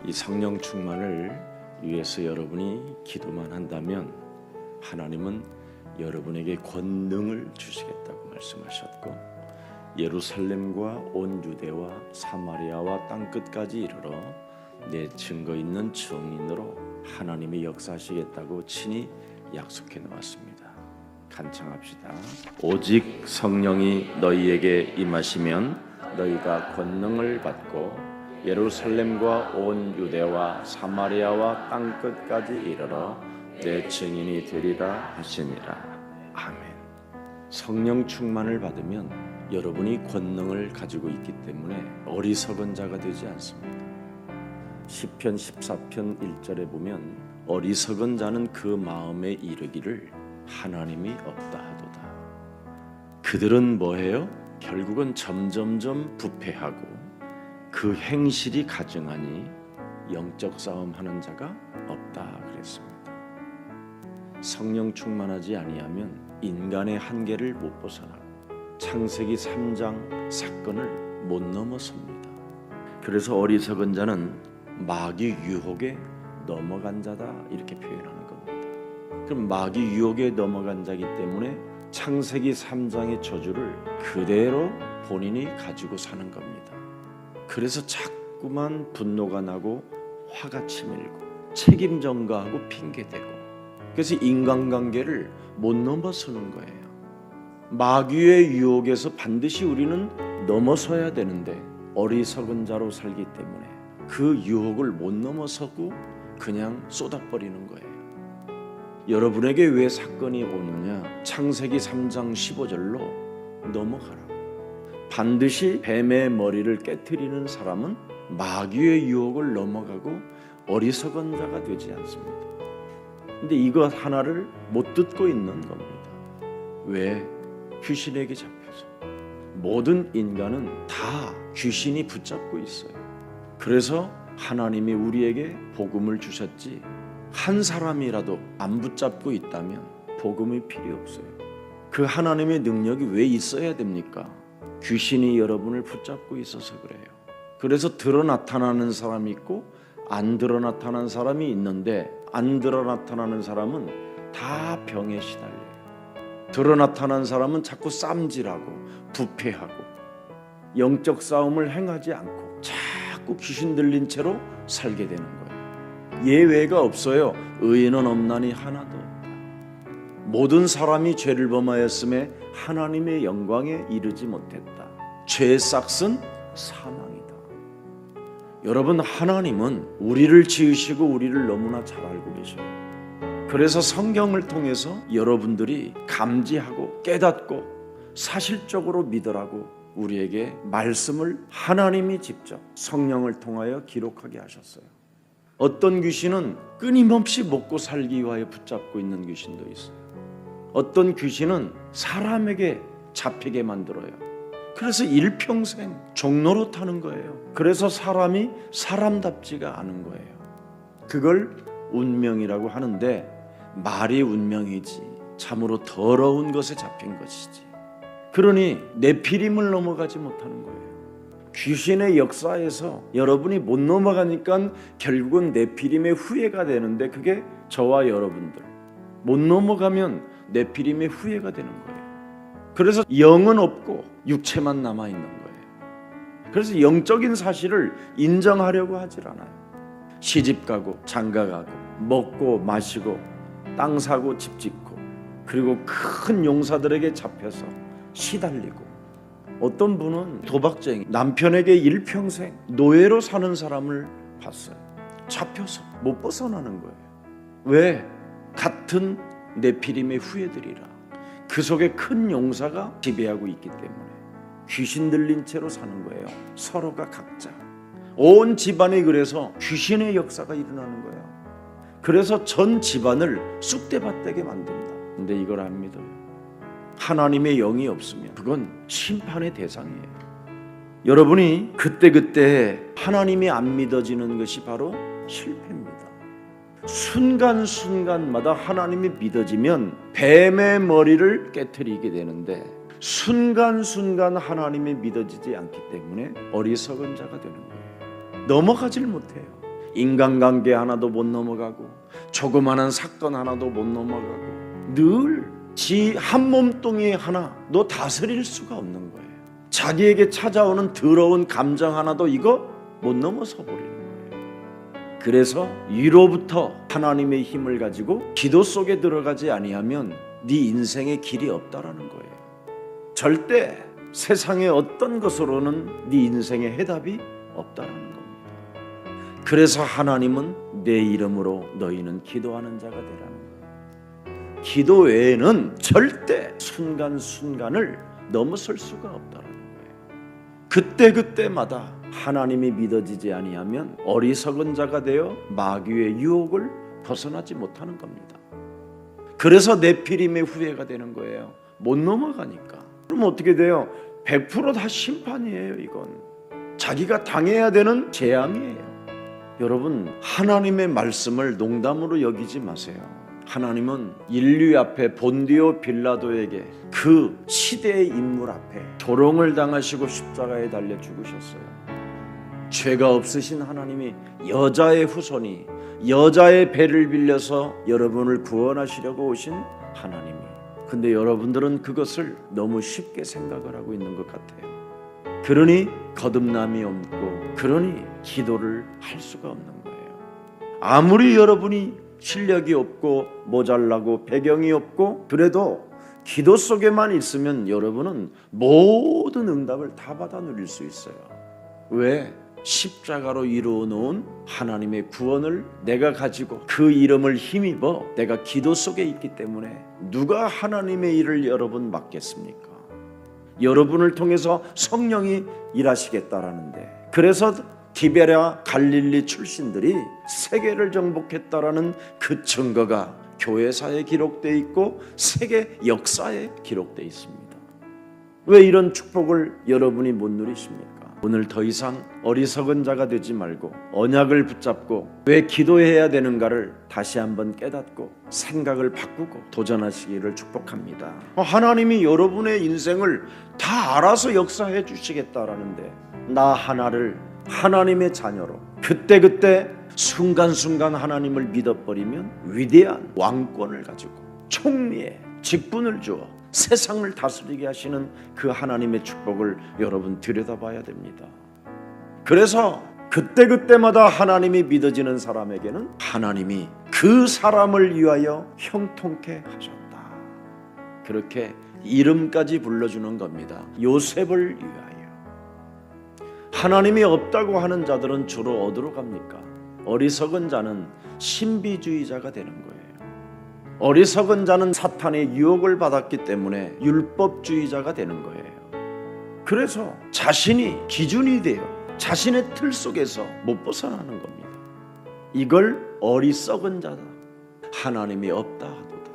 이 성령 충만을 위해서 여러분이 기도만 한다면 하나님은 여러분에게 권능을 주시겠다고 말씀하셨고, 예루살렘과 온 유대와 사마리아와 땅끝까지 이르러 내 증거 있는 증인으로 하나님이 역사하시겠다고 친히 약속해 놓았습니다. 간청합시다. 오직 성령이 너희에게 임하시면 너희가 권능을 받고 예루살렘과 온 유대와 사마리아와 땅끝까지 이르러 내 증인이 되리라 하시니라. 아멘. 성령 충만을 받으면 여러분이 권능을 가지고 있기 때문에 어리석은 자가 되지 않습니다. 시편 14편 1절에 보면 어리석은 자는 그 마음에 이르기를 하나님이 없다 하도다. 그들은 뭐해요? 결국은 점점점 부패하고 그 행실이 가증하니 영적 싸움하는 자가 없다 그랬습니다. 성령 충만하지 아니하면 인간의 한계를 못 벗어나고 창세기 3장 사건을 못 넘어섭니다. 그래서 어리석은 자는 마귀 유혹에 넘어간 자다 이렇게 표현하는 겁니다. 그럼 마귀 유혹에 넘어간 자이기 때문에 창세기 3장의 저주를 그대로 본인이 가지고 사는 겁니다. 그래서 자꾸만 분노가 나고 화가 치밀고 책임 전가하고 핑계대고, 그래서 인간관계를 못 넘어서는 거예요. 마귀의 유혹에서 반드시 우리는 넘어서야 되는데 어리석은 자로 살기 때문에 그 유혹을 못 넘어서고 그냥 쏟아버리는 거예요. 여러분에게 왜 사건이 오느냐? 창세기 3장 15절로 넘어가라. 반드시 뱀의 머리를 깨트리는 사람은 마귀의 유혹을 넘어가고 어리석은 자가 되지 않습니다. 근데 이것 하나를 못 듣고 있는 겁니다. 왜? 귀신에게 잡혀서. 모든 인간은 다 귀신이 붙잡고 있어요. 그래서 하나님이 우리에게 복음을 주셨지, 한 사람이라도 안 붙잡고 있다면 복음이 필요 없어요. 그 하나님의 능력이 왜 있어야 됩니까? 귀신이 여러분을 붙잡고 있어서 그래요. 그래서 드러 나타나는 사람이 있고 안 드러 나타나는 사람이 있는데, 안 드러 나타나는 사람은 다 병에 시달려요. 드러 나타난 사람은 자꾸 쌈질하고 부패하고 영적 싸움을 행하지 않고 자꾸 귀신 들린 채로 살게 되는 거예요. 예외가 없어요. 의인은 없나니 하나도 없다. 모든 사람이 죄를 범하였음에 하나님의 영광에 이르지 못했다. 죄의 싹은 사망이다. 여러분, 하나님은 우리를 지으시고 우리를 너무나 잘 알고 계셔요. 그래서 성경을 통해서 여러분들이 감지하고 깨닫고 사실적으로 믿으라고 우리에게 말씀을 하나님이 직접 성령을 통하여 기록하게 하셨어요. 어떤 귀신은 끊임없이 먹고 살기 위하여 붙잡고 있는 귀신도 있어요. 어떤 귀신은 사람에게 잡히게 만들어요. 그래서 일평생 종로로 타는 거예요. 그래서 사람이 사람답지가 않은 거예요. 그걸 운명이라고 하는데, 말이 운명이지 참으로 더러운 것에 잡힌 것이지. 그러니 네피림을 넘어가지 못하는 거예요. 귀신의 역사에서 여러분이 못 넘어가니까 결국은 네피림의 후예가 되는데, 그게 저와 여러분들 못 넘어가면 네피림의 후예가 되는 거예요. 그래서 영은 없고 육체만 남아있는 거예요. 그래서 영적인 사실을 인정하려고 하질 않아요. 시집가고 장가가고 먹고 마시고 땅 사고 집 짓고, 그리고 큰 용사들에게 잡혀서 시달리고, 어떤 분은 도박쟁이, 남편에게 일평생 노예로 사는 사람을 봤어요. 잡혀서 못 벗어나는 거예요. 왜? 같은 네피림의 후예들이라. 그 속에 큰 용사가 지배하고 있기 때문에 귀신 들린 채로 사는 거예요. 서로가 각자. 온 집안이 그래서 귀신의 역사가 일어나는 거예요. 그래서 전 집안을 쑥대밭되게 만든다. 근데 이걸 안 믿어요. 하나님의 영이 없으면 그건 심판의 대상이에요. 여러분이 그때그때 하나님이 안 믿어지는 것이 바로 실패입니다. 순간순간마다 하나님이 믿어지면 뱀의 머리를 깨트리게 되는데, 순간순간 하나님이 믿어지지 않기 때문에 어리석은 자가 되는 거예요. 넘어가질 못해요. 인간관계 하나도 못 넘어가고 조그마한 사건 하나도 못 넘어가고 늘 지 한 몸뚱이 하나 너 다스릴 수가 없는 거예요. 자기에게 찾아오는 더러운 감정 하나도 이거 못 넘어서 버리는 거예요. 그래서 위로부터 하나님의 힘을 가지고 기도 속에 들어가지 아니하면 네 인생에 길이 없다라는 거예요. 절대 세상의 어떤 것으로는 네 인생의 해답이 없다라는 겁니다. 그래서 하나님은 내 이름으로 너희는 기도하는 자가 되라는 거예요. 기도 외에는 절대 순간순간을 넘어설 수가 없다는 거예요. 그때그때마다 하나님이 믿어지지 아니하면 어리석은 자가 되어 마귀의 유혹을 벗어나지 못하는 겁니다. 그래서 네피림의 후예가 되는 거예요. 못 넘어가니까. 그럼 어떻게 돼요? 100% 다 심판이에요. 이건 자기가 당해야 되는 재앙이에요. 여러분, 하나님의 말씀을 농담으로 여기지 마세요. 하나님은 인류 앞에 본디오 빌라도에게 그 시대의 인물 앞에 조롱을 당하시고 십자가에 달려 죽으셨어요. 죄가 없으신 하나님이 여자의 후손이 여자의 배를 빌려서 여러분을 구원하시려고 오신 하나님이, 근데 여러분들은 그것을 너무 쉽게 생각을 하고 있는 것 같아요. 그러니 거듭남이 없고 그러니 기도를 할 수가 없는 거예요. 아무리 여러분이 실력이 없고 모자라고 배경이 없고 그래도 기도 속에만 있으면 여러분은 모든 응답을 다 받아 누릴 수 있어요. 왜? 십자가로 이루어 놓은 하나님의 구원을 내가 가지고 그 이름을 힘입어 내가 기도 속에 있기 때문에 누가 하나님의 일을 여러분 맡겠습니까? 여러분을 통해서 성령이 일하시겠다라는데, 그래서 디베랴 갈릴리 출신들이 세계를 정복했다라는 그 증거가 교회사에 기록되어 있고 세계 역사에 기록되어 있습니다. 왜 이런 축복을 여러분이 못 누리십니까? 오늘 더 이상 어리석은 자가 되지 말고 언약을 붙잡고 왜 기도해야 되는가를 다시 한번 깨닫고 생각을 바꾸고 도전하시기를 축복합니다. 하나님이 여러분의 인생을 다 알아서 역사해 주시겠다라는데 나 하나를 하나님의 자녀로 그때그때 순간순간 하나님을 믿어버리면 위대한 왕권을 가지고 총리의 직분을 주어 세상을 다스리게 하시는 그 하나님의 축복을 여러분 들여다봐야 됩니다. 그래서 그때그때마다 하나님이 믿어지는 사람에게는 하나님이 그 사람을 위하여 형통케 하셨다. 그렇게 이름까지 불러주는 겁니다. 요셉을 위하여. 하나님이 없다고 하는 자들은 주로 어디로 갑니까? 어리석은 자는 신비주의자가 되는 거예요. 어리석은 자는 사탄의 유혹을 받았기 때문에 율법주의자가 되는 거예요. 그래서 자신이 기준이 되어 자신의 틀 속에서 못 벗어나는 겁니다. 이걸 어리석은 자다, 하나님이 없다 하도다.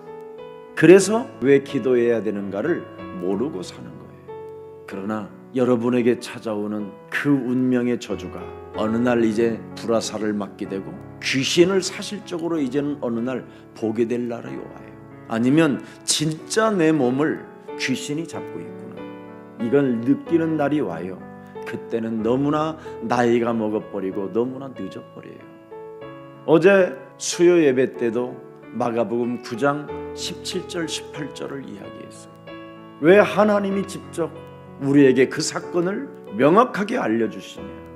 그래서 왜 기도해야 되는가를 모르고 사는 거예요. 그러나 여러분에게 찾아오는 그 운명의 저주가 어느 날 이제 불화살을 맞게 되고 귀신을 사실적으로 이제는 어느 날 보게 될 날이 와요. 아니면 진짜 내 몸을 귀신이 잡고 있구나, 이걸 느끼는 날이 와요. 그때는 너무나 나이가 먹어버리고 너무나 늦어버려요. 어제 수요 예배 때도 마가복음 9장 17절 18절을 이야기했어요. 왜 하나님이 직접 우리에게 그 사건을 명확하게 알려주시냐.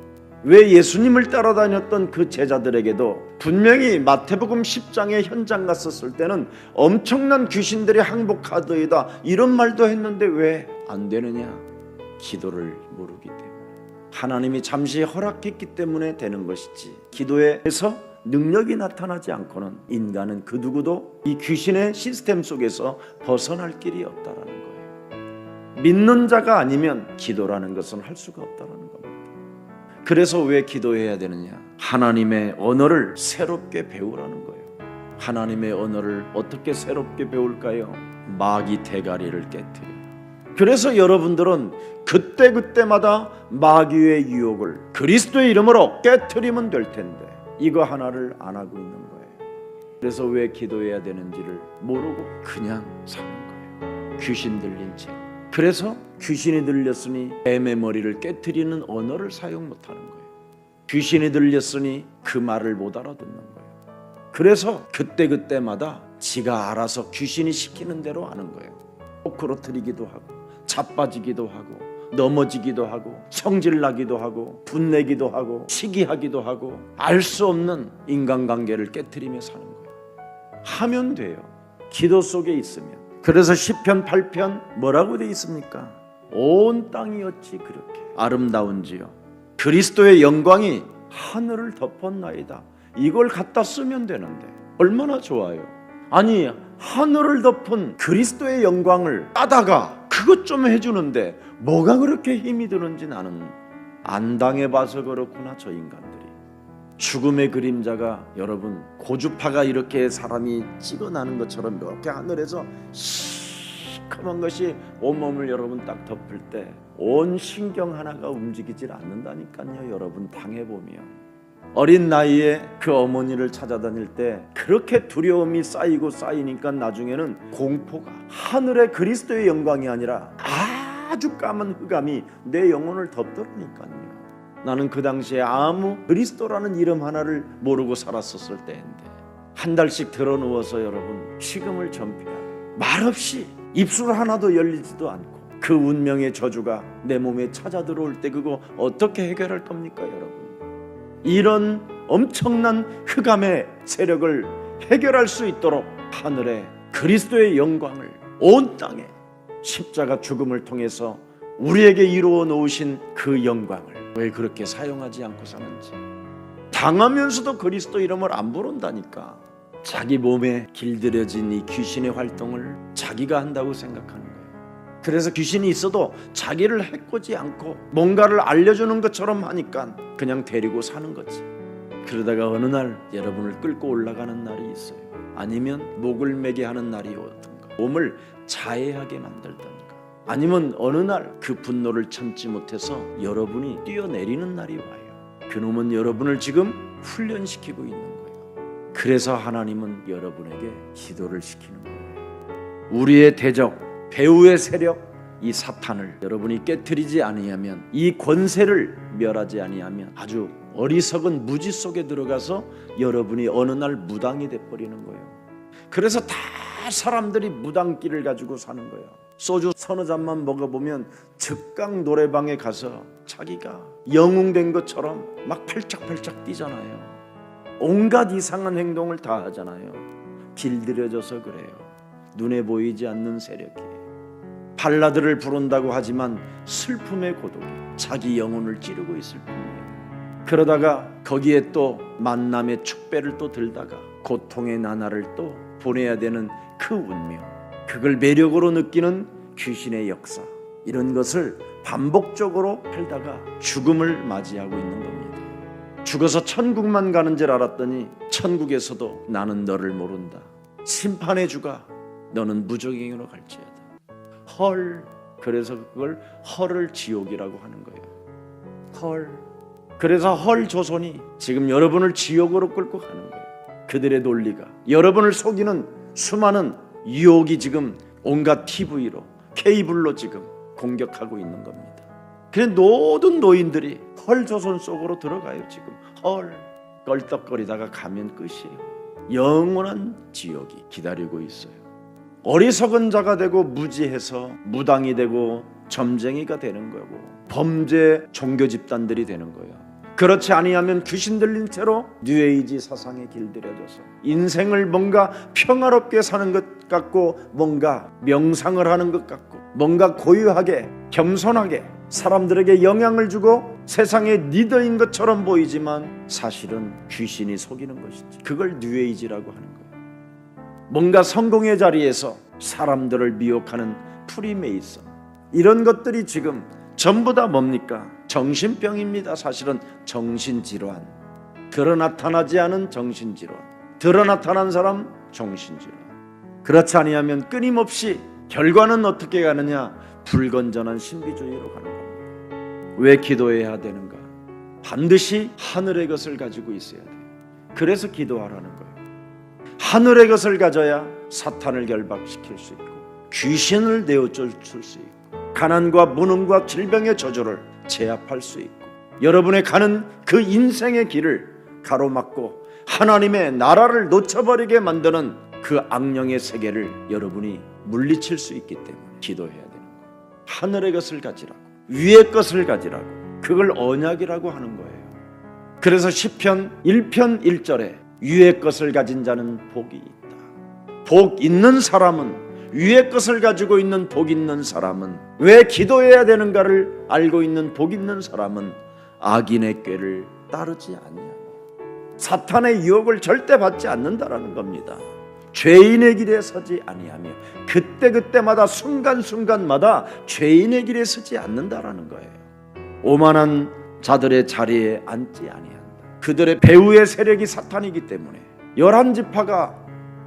왜 예수님을 따라다녔던 그 제자들에게도 분명히 마태복음 10장에 현장 갔었을 때는 엄청난 귀신들이 항복하더이다 이런 말도 했는데 왜 안 되느냐? 기도를 모르기 때문에. 하나님이 잠시 허락했기 때문에 되는 것이지, 기도에서 능력이 나타나지 않고는 인간은 그 누구도 이 귀신의 시스템 속에서 벗어날 길이 없다라는 거예요. 믿는 자가 아니면 기도라는 것은 할 수가 없다라는 겁니다. 그래서 왜 기도해야 되느냐? 하나님의 언어를 새롭게 배우라는 거예요. 하나님의 언어를 어떻게 새롭게 배울까요? 마귀 대가리를 깨뜨려. 그래서 여러분들은 그때그때마다 마귀의 유혹을 그리스도의 이름으로 깨뜨리면 될 텐데 이거 하나를 안 하고 있는 거예요. 그래서 왜 기도해야 되는지를 모르고 그냥 사는 거예요. 귀신 들린 채. 그래서 귀신이 들렸으니 뱀의 머리를 깨트리는 언어를 사용 못하는 거예요. 귀신이 들렸으니 그 말을 못 알아듣는 거예요. 그래서 그때마다 지가 알아서 귀신이 시키는 대로 하는 거예요. 거꾸로뜨리기도 하고 자빠지기도 하고 넘어지기도 하고 성질나기도 하고 분내기도 하고 시기하기도 하고 알 수 없는 인간관계를 깨트리며 사는 거예요. 하면 돼요. 기도 속에 있으면. 그래서 시편 8편 뭐라고 돼 있습니까? 온 땅이 어찌 그렇게 아름다운지요. 그리스도의 영광이 하늘을 덮었나이다. 이걸 갖다 쓰면 되는데 얼마나 좋아요. 아니 하늘을 덮은 그리스도의 영광을 따다가 그것 좀 해주는데 뭐가 그렇게 힘이 드는지 나는 안 당해봐서 그렇구나. 저 인간들이 죽음의 그림자가 여러분 고주파가 이렇게 사람이 찍어나는 것처럼 이렇게 하늘에서 시커먼 것이 온몸을 여러분 딱 덮을 때 온 신경 하나가 움직이질 않는다니까요. 여러분 당해보면 어린 나이에 그 어머니를 찾아다닐 때 그렇게 두려움이 쌓이니까 나중에는 공포가 하늘의 그리스도의 영광이 아니라 아주 까만 흑암이 내 영혼을 덮더라니까요. 나는 그 당시에 아무 그리스도라는 이름 하나를 모르고 살았었을 때인데 한 달씩 들어누워서 여러분 식음을 전폐하고 말없이 입술 하나도 열리지도 않고 그 운명의 저주가 내 몸에 찾아 들어올 때 그거 어떻게 해결할 겁니까 여러분? 이런 엄청난 흑암의 세력을 해결할 수 있도록 하늘에 그리스도의 영광을 온 땅에 십자가 죽음을 통해서 우리에게 이루어 놓으신 그 영광을 왜 그렇게 사용하지 않고 사는지 당하면서도 그리스도 이름을 안 부른다니까. 자기 몸에 길들여진 이 귀신의 활동을 자기가 한다고 생각하는 거예요. 그래서 귀신이 있어도 자기를 해코지 않고 뭔가를 알려주는 것처럼 하니까 그냥 데리고 사는 거지. 그러다가 어느 날 여러분을 끌고 올라가는 날이 있어요. 아니면 목을 매게 하는 날이 오든가 몸을 자해하게 만들든가 아니면 어느 날 그 분노를 참지 못해서 여러분이 뛰어내리는 날이 와요. 그놈은 여러분을 지금 훈련시키고 있는 거예요. 그래서 하나님은 여러분에게 기도를 시키는 거예요. 우리의 대적 배후의 세력 이 사탄을 여러분이 깨트리지 아니하면 이 권세를 멸하지 아니하면 아주 어리석은 무지 속에 들어가서 여러분이 어느 날 무당이 돼버리는 거예요. 그래서 다 사람들이 무당기를 가지고 사는 거예요. 소주 서너 잔만 먹어보면 즉각 노래방에 가서 자기가 영웅된 것처럼 막 팔짝팔짝 뛰잖아요. 온갖 이상한 행동을 다 하잖아요. 길들여져서 그래요. 눈에 보이지 않는 세력이 발라드를 부른다고 하지만 슬픔의 고독이 자기 영혼을 찌르고 있을 뿐이에요. 그러다가 거기에 또 만남의 축배를 또 들다가 고통의 나날을 또 보내야 되는 그 운명, 그걸 매력으로 느끼는 귀신의 역사, 이런 것을 반복적으로 살다가 죽음을 맞이하고 있는 겁니다. 죽어서 천국만 가는 줄 알았더니 천국에서도 나는 너를 모른다. 심판의 주가 너는 무적행으로 갈지어다. 헐. 그래서 그걸 헐을 지옥이라고 하는 거예요. 헐. 그래서 헐 조선이 지금 여러분을 지옥으로 끌고 가는 거예요. 그들의 논리가 여러분을 속이는 수많은 유혹이 지금 온갖 TV로 케이블로 지금 공격하고 있는 겁니다. 그래서 모든 노인들이 헐 조선 속으로 들어가요. 지금 헐 껄떡거리다가 가면 끝이에요. 영원한 지옥이 기다리고 있어요. 어리석은 자가 되고 무지해서 무당이 되고 점쟁이가 되는 거고 범죄 종교 집단들이 되는 거예요. 그렇지 아니하면 귀신 들린 채로 뉴에이지 사상에 길들여져서 인생을 뭔가 평화롭게 사는 것 같고 뭔가 명상을 하는 것 같고 뭔가 고유하게 겸손하게 사람들에게 영향을 주고 세상의 리더인 것처럼 보이지만 사실은 귀신이 속이는 것이지. 그걸 뉴에이지라고 하는 거예요. 뭔가 성공의 자리에서 사람들을 미혹하는 프리메이슨, 이런 것들이 지금 전부 다 뭡니까? 정신병입니다. 사실은 정신질환, 드러 나타나지 않은 정신질환, 드러 나타난 사람 정신질환. 그렇지 아니하면 끊임없이 결과는 어떻게 가느냐? 불건전한 신비주의로 가는 겁니다. 왜 기도해야 되는가? 반드시 하늘의 것을 가지고 있어야 돼요. 그래서 기도하라는 거예요. 하늘의 것을 가져야 사탄을 결박시킬 수 있고 귀신을 내어쫓을 수 있고 가난과 무능과 질병의 저주를 제압할 수 있고 여러분의 가는 그 인생의 길을 가로막고 하나님의 나라를 놓쳐버리게 만드는 그 악령의 세계를 여러분이 물리칠 수 있기 때문에 기도해야 되는 거예요. 하늘의 것을 가지라고, 위의 것을 가지라고, 그걸 언약이라고 하는 거예요. 그래서 시편 1편 1절에 위의 것을 가진 자는 복이 있다. 복 있는 사람은, 위의 것을 가지고 있는 복 있는 사람은, 왜 기도해야 되는가를 알고 있는 복 있는 사람은 악인의 꾀를 따르지 아니하며 사탄의 유혹을 절대 받지 않는다라는 겁니다. 죄인의 길에 서지 아니하며 그때그때마다 순간순간마다 죄인의 길에 서지 않는다라는 거예요. 오만한 자들의 자리에 앉지 아니한다. 그들의 배후의 세력이 사탄이기 때문에 11지파가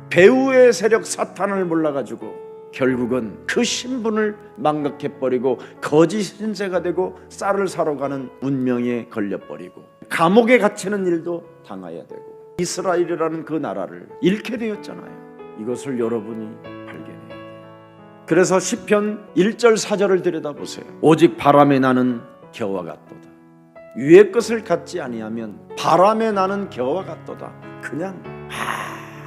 배후의 세력 사탄을 몰라가지고 결국은 그 신분을 망각해버리고 거짓 신세가 되고 쌀을 사러 가는 운명에 걸려버리고 감옥에 갇히는 일도 당해야 되고 이스라엘이라는 그 나라를 잃게 되었잖아요. 이것을 여러분이 발견해야 돼요. 그래서 시편 1절 4절을 들여다보세요. 오직 바람에 나는 겨와 같도다. 위의 것을 갖지 아니하면 바람에 나는 겨와 같도다. 그냥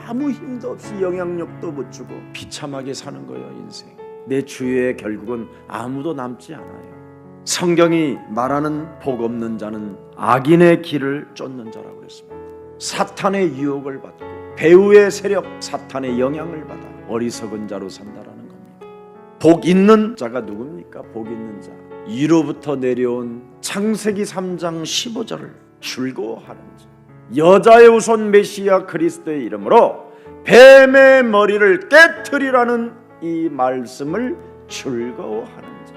아무 힘도 없이 영향력도 못 주고 비참하게 사는 거예요. 인생 내 주위에 결국은 아무도 남지 않아요. 성경이 말하는 복 없는 자는 악인의 길을 쫓는 자라고 그랬습니다. 사탄의 유혹을 받고 배후의 세력 사탄의 영향을 받아 어리석은 자로 산다라는 겁니다. 복 있는 자가 누굽니까? 복 있는 자, 위로부터 내려온 창세기 3장 15절을 즐거워하는 자, 여자의 후손 메시아 그리스도의 이름으로 뱀의 머리를 깨트리라는 이 말씀을 즐거워하는 자,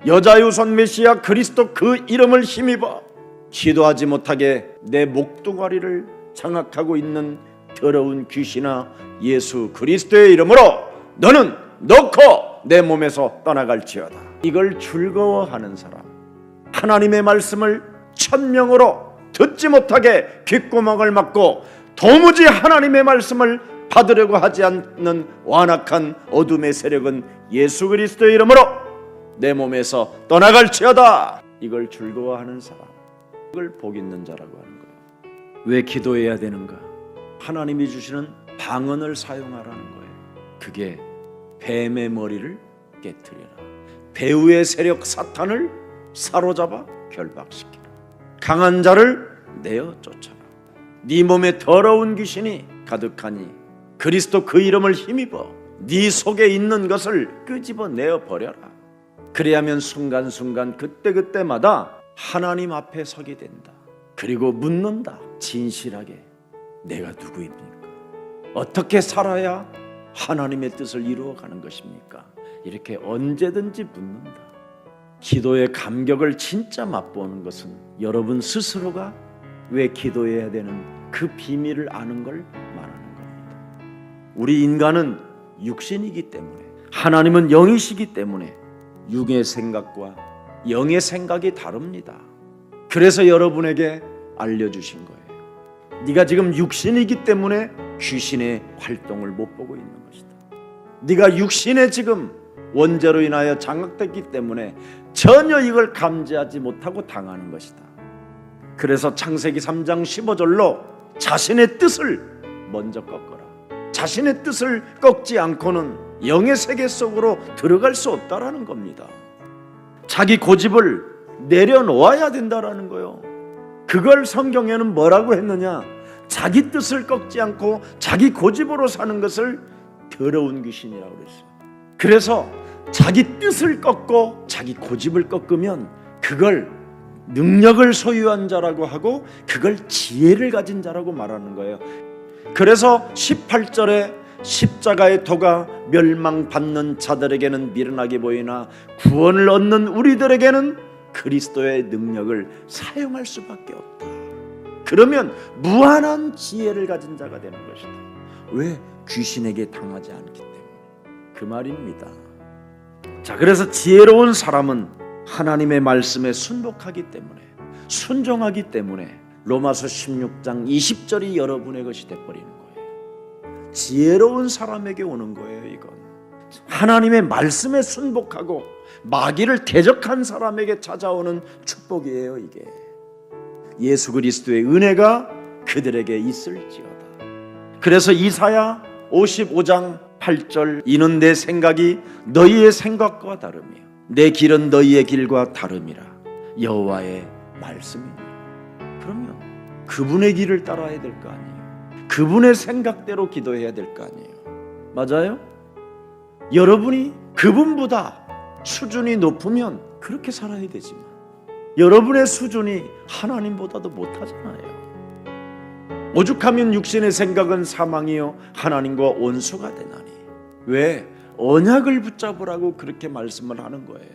여자의 후손 메시아 그리스도 그 이름을 힘입어 기도하지 못하게 내 목동아리를 장악하고 있는 더러운 귀신아, 예수 그리스도의 이름으로 너는 넣고 내 몸에서 떠나갈지어다. 이걸 즐거워하는 사람, 하나님의 말씀을 천명으로 듣지 못하게 귓구멍을 막고 도무지 하나님의 말씀을 받으려고 하지 않는 완악한 어둠의 세력은 예수 그리스도의 이름으로 내 몸에서 떠나갈지어다. 이걸 즐거워하는 사람, 이걸 복 있는 자라고 하는 거예요. 왜 기도해야 되는가? 하나님이 주시는 방언을 사용하라는 거예요. 그게 뱀의 머리를 깨트리라, 배후의 세력 사탄을 사로잡아 결박시키라, 강한 자를 내어 쫓아라. 네 몸에 더러운 귀신이 가득하니 그리스도 그 이름을 힘입어 네 속에 있는 것을 끄집어내어 버려라. 그래야면 순간순간 그때그때마다 하나님 앞에 서게 된다. 그리고 묻는다. 진실하게 내가 누구입니까? 어떻게 살아야 하나님의 뜻을 이루어가는 것입니까? 이렇게 언제든지 묻는다. 기도의 감격을 진짜 맛보는 것은 여러분 스스로가 왜 기도해야 되는 그 비밀을 아는 걸 말하는 겁니다. 우리 인간은 육신이기 때문에, 하나님은 영이시기 때문에 육의 생각과 영의 생각이 다릅니다. 그래서 여러분에게 알려주신 거예요. 네가 지금 육신이기 때문에 귀신의 활동을 못 보고 있는 것이다. 네가 육신에 지금 원죄로 인하여 장악됐기 때문에 전혀 이걸 감지하지 못하고 당하는 것이다. 그래서 창세기 3장 15절로 자신의 뜻을 먼저 꺾어라. 자신의 뜻을 꺾지 않고는 영의 세계 속으로 들어갈 수 없다라는 겁니다. 자기 고집을 내려놓아야 된다라는 거예요. 그걸 성경에는 뭐라고 했느냐? 자기 뜻을 꺾지 않고 자기 고집으로 사는 것을 더러운 귀신이라고 그랬어요. 그래서 자기 뜻을 꺾고 자기 고집을 꺾으면 그걸 능력을 소유한 자라고 하고 그걸 지혜를 가진 자라고 말하는 거예요. 그래서 18절에 십자가의 도가 멸망받는 자들에게는 미련하게 보이나 구원을 얻는 우리들에게는 그리스도의 능력을 사용할 수밖에 없다. 그러면 무한한 지혜를 가진 자가 되는 것이다. 왜? 귀신에게 당하지 않기 때문에. 그 말입니다. 자, 그래서 지혜로운 사람은 하나님의 말씀에 순복하기 때문에, 순종하기 때문에 로마서 16장 20절이 여러분의 것이 돼버리는 거예요. 지혜로운 사람에게 오는 거예요. 이건 하나님의 말씀에 순복하고 마귀를 대적한 사람에게 찾아오는 축복이에요. 이게 예수 그리스도의 은혜가 그들에게 있을지어다. 그래서 이사야 55장 8절 이는 내 생각이 너희의 생각과 다르며 내 길은 너희의 길과 다름이라 여호와의 말씀이니라. 그러면 그분의 길을 따라야 될 거 아니에요. 그분의 생각대로 기도해야 될 거 아니에요. 맞아요? 여러분이 그분보다 수준이 높으면 그렇게 살아야 되지만 여러분의 수준이 하나님보다도 못하잖아요. 오죽하면 육신의 생각은 사망이요 하나님과 원수가 되나니. 왜? 언약을 붙잡으라고 그렇게 말씀을 하는 거예요.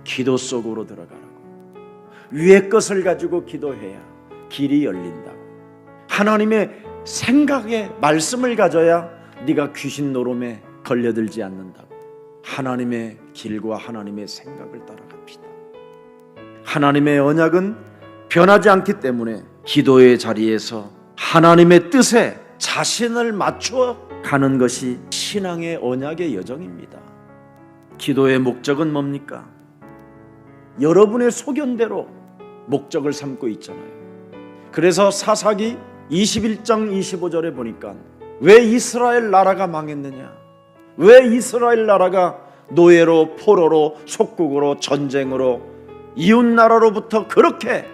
기도 속으로 들어가라고. 위의 것을 가지고 기도해야 길이 열린다고. 하나님의 생각에 말씀을 가져야 네가 귀신 노름에 걸려들지 않는다고. 하나님의 길과 하나님의 생각을 따라갑시다. 하나님의 언약은 변하지 않기 때문에 기도의 자리에서 하나님의 뜻에 자신을 맞추어 가는 것이 신앙의 언약의 여정입니다. 기도의 목적은 뭡니까? 여러분의 소견대로 목적을 삼고 있잖아요. 그래서 사사기 21장 25절에 보니까 왜 이스라엘 나라가 망했느냐? 왜 이스라엘 나라가 노예로 포로로 속국으로 전쟁으로 이웃나라로부터 그렇게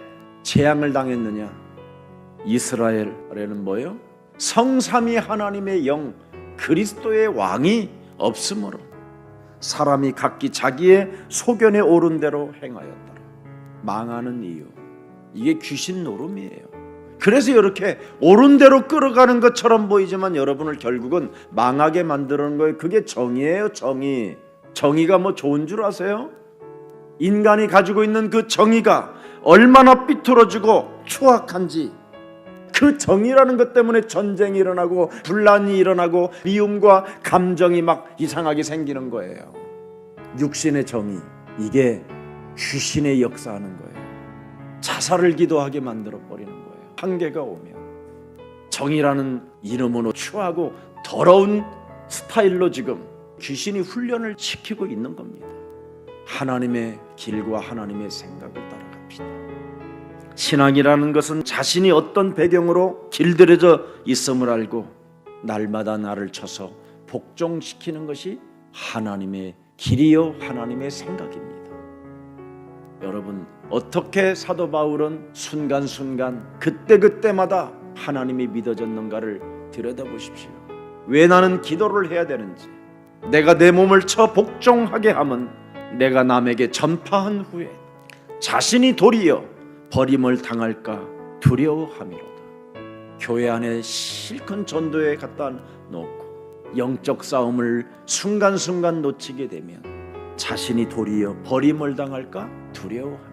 재앙을 당했느냐? 이스라엘에는 뭐예요? 성삼위 하나님의 영 그리스도의 왕이 없으므로 사람이 각기 자기의 소견에 옳은 대로 행하였더라. 망하는 이유, 이게 귀신 노름이에요. 그래서 이렇게 옳은 대로 끌어가는 것처럼 보이지만 여러분을 결국은 망하게 만드는 거예요. 그게 정의예요. 정의. 정의가 뭐 좋은 줄 아세요? 인간이 가지고 있는 그 정의가 얼마나 삐뚤어지고 추악한지, 그 정의라는 것 때문에 전쟁이 일어나고 분란이 일어나고 미움과 감정이 막 이상하게 생기는 거예요. 육신의 정의, 이게 귀신의 역사하는 거예요. 자살을 기도하게 만들어 버리는 거예요. 한계가 오면 정의라는 이름으로 추하고 더러운 스타일로 지금 귀신이 훈련을 시키고 있는 겁니다. 하나님의 길과 하나님의 생각을 따라갑시다. 신앙이라는 것은 자신이 어떤 배경으로 길들여져 있음을 알고 날마다 나를 쳐서 복종시키는 것이 하나님의 길이요 하나님의 생각입니다. 여러분, 어떻게 사도 바울은 순간순간 그때그때마다 하나님이 믿어졌는가를 들여다보십시오. 왜 나는 기도를 해야 되는지, 내가 내 몸을 쳐 복종하게 함은 내가 남에게 전파한 후에 자신이 도리어 버림을 당할까 두려워함이로다. 교회 안에 실컷 전도에 갖다 놓고 영적 싸움을 순간순간 놓치게 되면 자신이 도리어 버림을 당할까 두려워함이로다.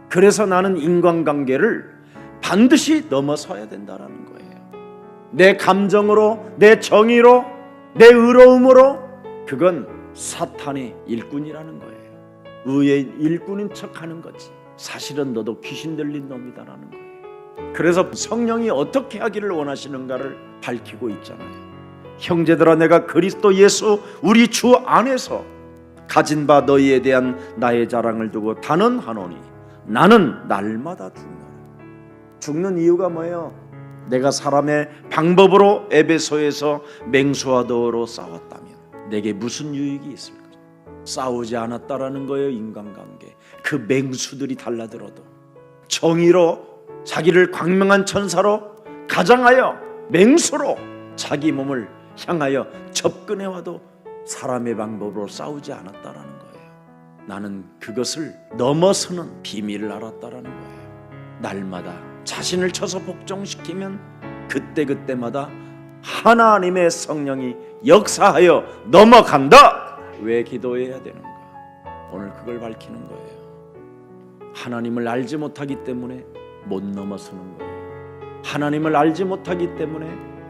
그래서 나는 인간관계를 반드시 넘어서야 된다라는 거예요. 내 감정으로, 내 정의로, 내 의로움으로, 그건 사탄의 일꾼이라는 거예요. 의의 일꾼인 척하는 거지. 사실은 너도 귀신 들린 놈이다라는 거예요. 그래서 성령이 어떻게 하기를 원하시는가를 밝히고 있잖아요. 형제들아, 내가 그리스도 예수 우리 주 안에서 가진 바 너희에 대한 나의 자랑을 두고 단언하노니 나는 날마다 죽노라. 죽는 이유가 뭐예요? 내가 사람의 방법으로 에베소에서 맹수와 더로 싸웠다면 내게 무슨 유익이 있을까? 싸우지 않았다라는 거예요. 인간관계. 그 맹수들이 달라들어도 정의로 자기를 광명한 천사로 가장하여 맹수로 자기 몸을 향하여 접근해와도 사람의 방법으로 싸우지 않았다라는 거예요. 나는 그것을 넘어서는 비밀을 알았다라는 거예요. 날마다 자신을 쳐서 복종시키면 그때그때마다 하나님의 성령이 역사하여 넘어간다. 왜 기도해야 되는가? 오늘 그걸 밝히는 거예요. 하나님을 알지 못하기 때문에 못 넘어서는 거예요. 하나님을 알지 못하기 때문에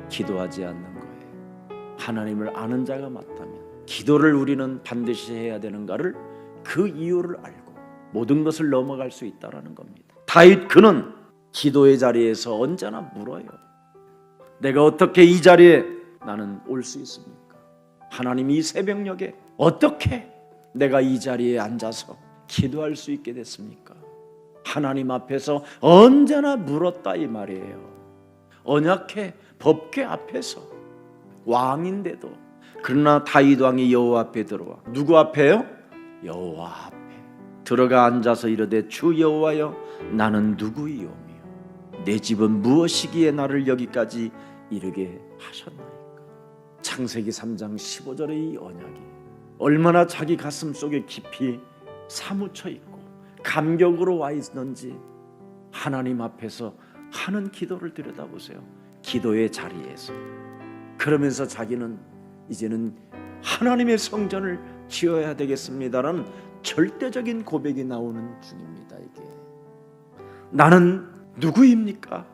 기도하지 않는 거예요. 하나님을 아는 자가 맞다면 기도를 우리는 반드시 해야 되는가를 그 이유를 알고 모든 것을 넘어갈 수 있다라는 겁니다. 다윗 그는 기도의 자리에서 언제나 물어요. 내가 어떻게 이 자리에 나는 올 수 있습니까? 하나님이 이 새벽녘에 어떻게 내가 이 자리에 앉아서 기도할 수 있게 됐습니까? 하나님 앞에서 언제나 물었다 이 말이에요. 언약궤 법궤 앞에서 왕인데도. 그러나 다윗 왕이 여호와 앞에 들어와. 누구 앞에요? 여호와 앞에 들어가 앉아서 이르되 주 여호와여 나는 누구이오며 내 집은 무엇이기에 나를 여기까지 이르게 하셨나이까. 창세기 3장 15절의 이 언약이 얼마나 자기 가슴 속에 깊이 사무쳐 있고 감격으로 와 있는지 하나님 앞에서 하는 기도를 들여다보세요. 기도의 자리에서. 그러면서 자기는 이제는 하나님의 성전을 지어야 되겠습니다라는 절대적인 고백이 나오는 중입니다. 이게 나는 누구입니까?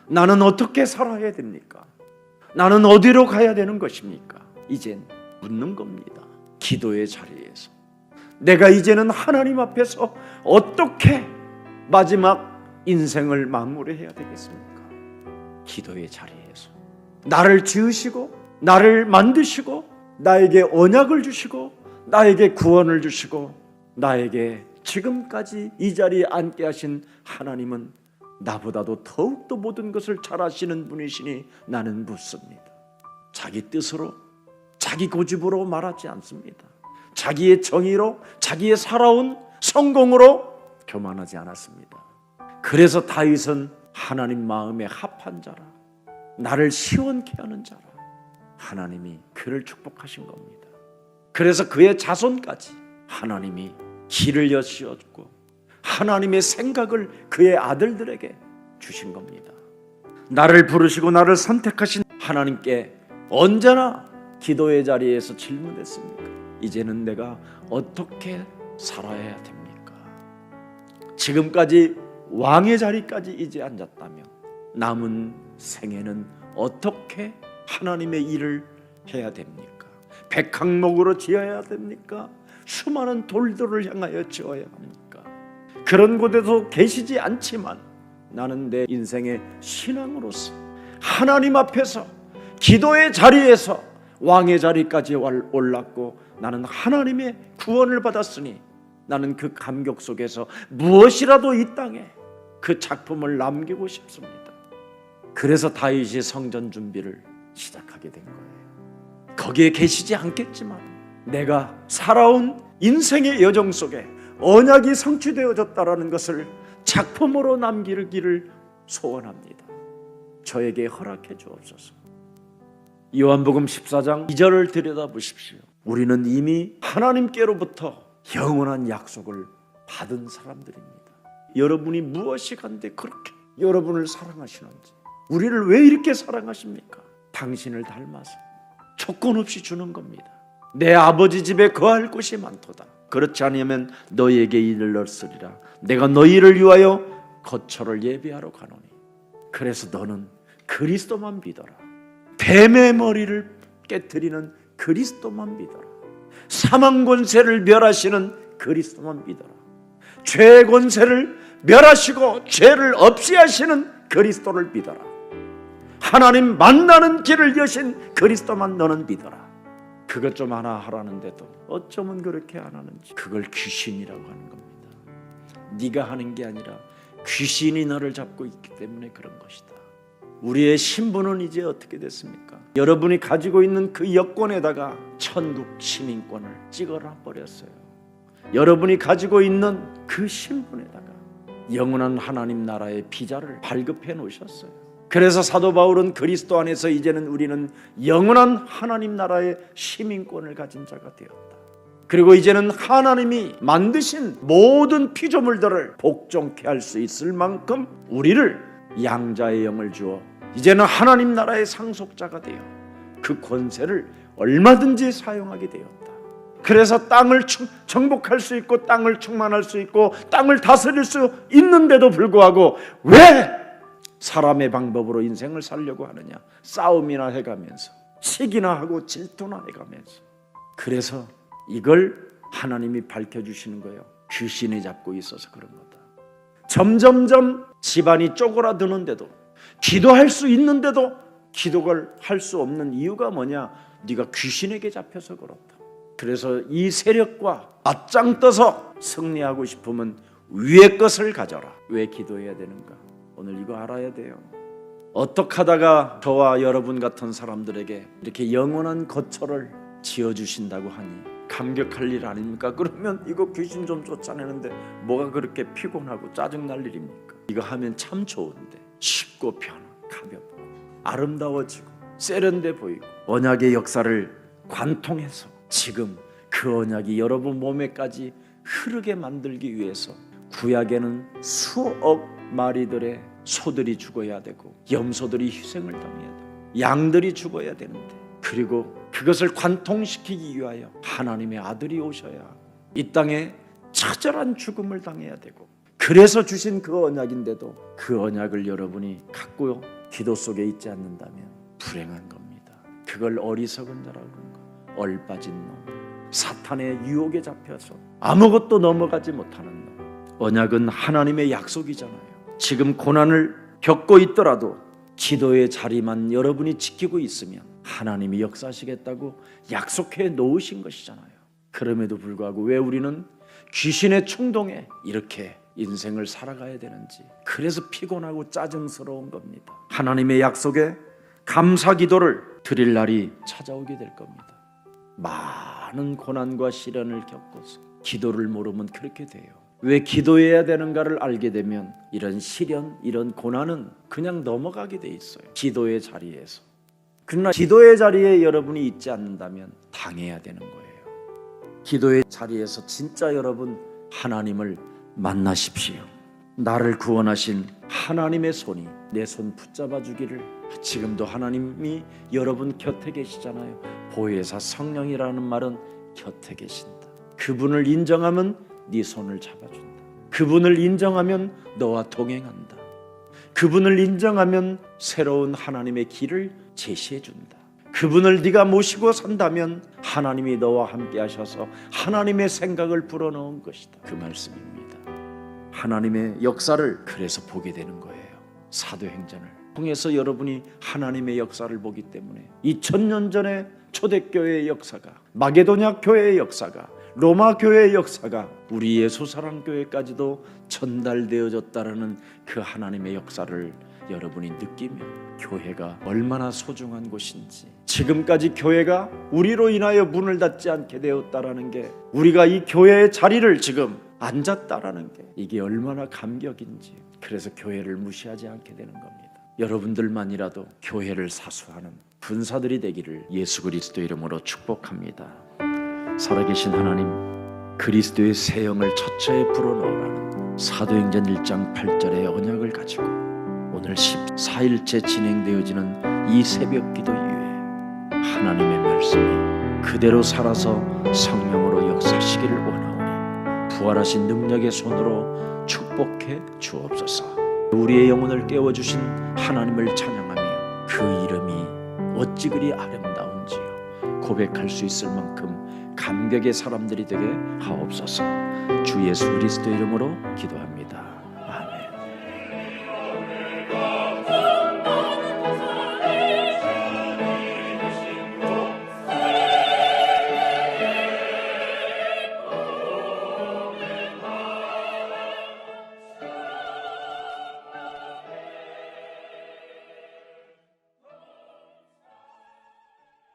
나는 어떻게 살아야 됩니까? 나는 어디로 가야 되는 것입니까? 이젠 묻는 겁니다. 기도의 자리에서 내가 이제는 하나님 앞에서 어떻게 마지막 인생을 마무리해야 되겠습니까? 기도의 자리에서 나를 지으시고 나를 만드시고 나에게 언약을 주시고 나에게 구원을 주시고 나에게 지금까지 이 자리에 앉게 하신 하나님은 나보다도 더욱더 모든 것을 잘 아시는 분이시니 나는 묻습니다. 자기 뜻으로 자기 고집으로 말하지 않습니다. 자기의 정의로 자기의 살아온 성공으로 교만하지 않았습니다. 그래서 다윗은 하나님 마음에 합한 자라, 나를 시원케 하는 자라, 하나님이 그를 축복하신 겁니다. 그래서 그의 자손까지 하나님이 길을 여시었고 하나님의 생각을 그의 아들들에게 주신 겁니다. 나를 부르시고 나를 선택하신 하나님께 언제나 기도의 자리에서 질문했습니까? 이제는 내가 어떻게 살아야 됩니까? 지금까지 왕의 자리까지 이제 앉았다면 남은 생애는 어떻게 하나님의 일을 해야 됩니까? 백항목으로 지어야 됩니까? 수많은 돌들을 향하여 지어야 합니까? 그런 곳에도 계시지 않지만 나는 내 인생의 신앙으로서 하나님 앞에서 기도의 자리에서 왕의 자리까지 올랐고 나는 하나님의 구원을 받았으니 나는 그 감격 속에서 무엇이라도 이 땅에 그 작품을 남기고 싶습니다. 그래서 다윗이 성전 준비를 시작하게 된 거예요. 거기에 계시지 않겠지만 내가 살아온 인생의 여정 속에 언약이 성취되어졌다라는 것을 작품으로 남기기를 소원합니다. 저에게 허락해 주옵소서. 요한복음 14장 2절을 들여다보십시오. 우리는 이미 하나님께로부터 영원한 약속을 받은 사람들입니다. 여러분이 무엇이 간데 그렇게 여러분을 사랑하시는지, 우리를 왜 이렇게 사랑하십니까? 당신을 닮아서 조건 없이 주는 겁니다. 내 아버지 집에 거할 곳이 많도다. 그렇지 않으면 너희에게 이르렀으리라. 내가 너희를 위하여 거처를 예비하러 가노니. 그래서 너는 그리스도만 믿어라. 뱀의 머리를 깨뜨리는 그리스도만 믿어라. 사망 권세를 멸하시는 그리스도만 믿어라. 죄의 권세를 멸하시고 죄를 없이 하시는 그리스도를 믿어라. 하나님 만나는 길을 여신 그리스도만 너는 믿어라. 그것 좀 하나 하라는데도 어쩌면 그렇게 안 하는지. 그걸 귀신이라고 하는 겁니다. 네가 하는 게 아니라 귀신이 너를 잡고 있기 때문에 그런 것이다. 우리의 신분은 이제 어떻게 됐습니까? 여러분이 가지고 있는 그 여권에다가 천국 시민권을 찍어라 버렸어요. 여러분이 가지고 있는 그 신분에다가 영원한 하나님 나라의 비자를 발급해 놓으셨어요. 그래서 사도 바울은 그리스도 안에서 이제는 우리는 영원한 하나님 나라의 시민권을 가진 자가 되었다. 그리고 이제는 하나님이 만드신 모든 피조물들을 복종케 할 수 있을 만큼 우리를 양자의 영을 주어 이제는 하나님 나라의 상속자가 되어 그 권세를 얼마든지 사용하게 되었다. 그래서 땅을 정복할 수 있고 땅을 충만할 수 있고 땅을 다스릴 수 있는데도 불구하고 왜 사람의 방법으로 인생을 살려고 하느냐? 싸움이나 해가면서 시기나 하고 질투나 해가면서. 그래서 이걸 하나님이 밝혀주시는 거예요. 귀신이 잡고 있어서 그런 거다. 점점점 집안이 쪼그라드는데도 기도할 수 있는데도 기도를 할 수 없는 이유가 뭐냐? 네가 귀신에게 잡혀서 그렇다. 그래서 이 세력과 맞짱 떠서 승리하고 싶으면 위의 것을 가져라. 왜 기도해야 되는가? 오늘 이거 알아야 돼요. 어떻게 하다가 저와 여러분 같은 사람들에게 이렇게 영원한 거처를 지어주신다고 하니 감격할 일 아닙니까? 그러면 이거 귀신 좀 쫓아내는데 뭐가 그렇게 피곤하고 짜증날 일입니까? 이거 하면 참 좋은데 쉽고 가볍고 아름다워지고 세련돼 보이고 언약의 역사를 관통해서 지금 그 언약이 여러분 몸에까지 흐르게 만들기 위해서 구약에는 수억 마리들의 소들이 죽어야 되고 염소들이 희생을 당해야 되고 양들이 죽어야 되는데 그리고 그것을 관통시키기 위하여 하나님의 아들이 오셔야 이 땅에 처절한 죽음을 당해야 되고 그래서 주신 그 언약인데도 그 언약을 여러분이 갖고 기도 속에 있지 않는다면 불행한 겁니다. 그걸 어리석은 자라고 하는 거. 얼빠진 놈, 사탄의 유혹에 잡혀서 아무것도 넘어가지 못하는 놈. 언약은 하나님의 약속이잖아요. 지금 고난을 겪고 있더라도 기도의 자리만 여러분이 지키고 있으면 하나님이 역사하시겠다고 약속해 놓으신 것이잖아요. 그럼에도 불구하고 왜 우리는 귀신의 충동에 이렇게 인생을 살아가야 되는지, 그래서 피곤하고 짜증스러운 겁니다. 하나님의 약속에 감사 기도를 드릴 날이 찾아오게 될 겁니다. 많은 고난과 시련을 겪어서 기도를 모르면 그렇게 돼요. 왜 기도해야 되는가를 알게 되면 이런 시련, 이런 고난은 그냥 넘어가게 돼 있어요. 기도의 자리에서. 그러나 기도의 자리에 여러분이 있지 않는다면 당해야 되는 거예요. 기도의 자리에서 진짜 여러분 하나님을 만나십시오. 나를 구원하신 하나님의 손이 내 손 붙잡아 주기를. 지금도 하나님이 여러분 곁에 계시잖아요. 보혜사 성령이라는 말은 곁에 계신다. 그분을 인정하면 네 손을 잡아준다. 그분을 인정하면 너와 동행한다. 그분을 인정하면 새로운 하나님의 길을 제시해준다. 그분을 네가 모시고 산다면 하나님이 너와 함께 하셔서 하나님의 생각을 불어넣은 것이다. 그 말씀입니다. 하나님의 역사를 그래서 보게 되는 거예요. 사도행전을 통해서 여러분이 하나님의 역사를 보기 때문에 2000년 전에 초대교회의 역사가, 마게도냐 교회의 역사가, 로마 교회의 역사가 우리 예수사랑교회까지도 전달되어졌다라는 그 하나님의 역사를 여러분이 느끼면 교회가 얼마나 소중한 곳인지, 지금까지 교회가 우리로 인하여 문을 닫지 않게 되었다라는 게, 우리가 이 교회의 자리를 지금 앉았다라는 게 이게 얼마나 감격인지, 그래서 교회를 무시하지 않게 되는 겁니다. 여러분들만이라도 교회를 사수하는 군사들이 되기를 예수 그리스도 이름으로 축복합니다. 살아계신 하나님, 그리스도의 새 영을 처처에 불어넣으라는 사도행전 1장 8절의 언약을 가지고 오늘 14일째 진행되어지는 이 새벽 기도 이후에 하나님의 말씀이 그대로 살아서 성령으로 역사하시기를 원하오니 부활하신 능력의 손으로 축복해 주옵소서. 우리의 영혼을 깨워주신 하나님을 찬양하며 그 이름이 어찌 그리 아름다운지요 고백할 수 있을 만큼 감격의 사람들이 되게 하옵소서. 주 예수 그리스도 이름으로 기도합니다.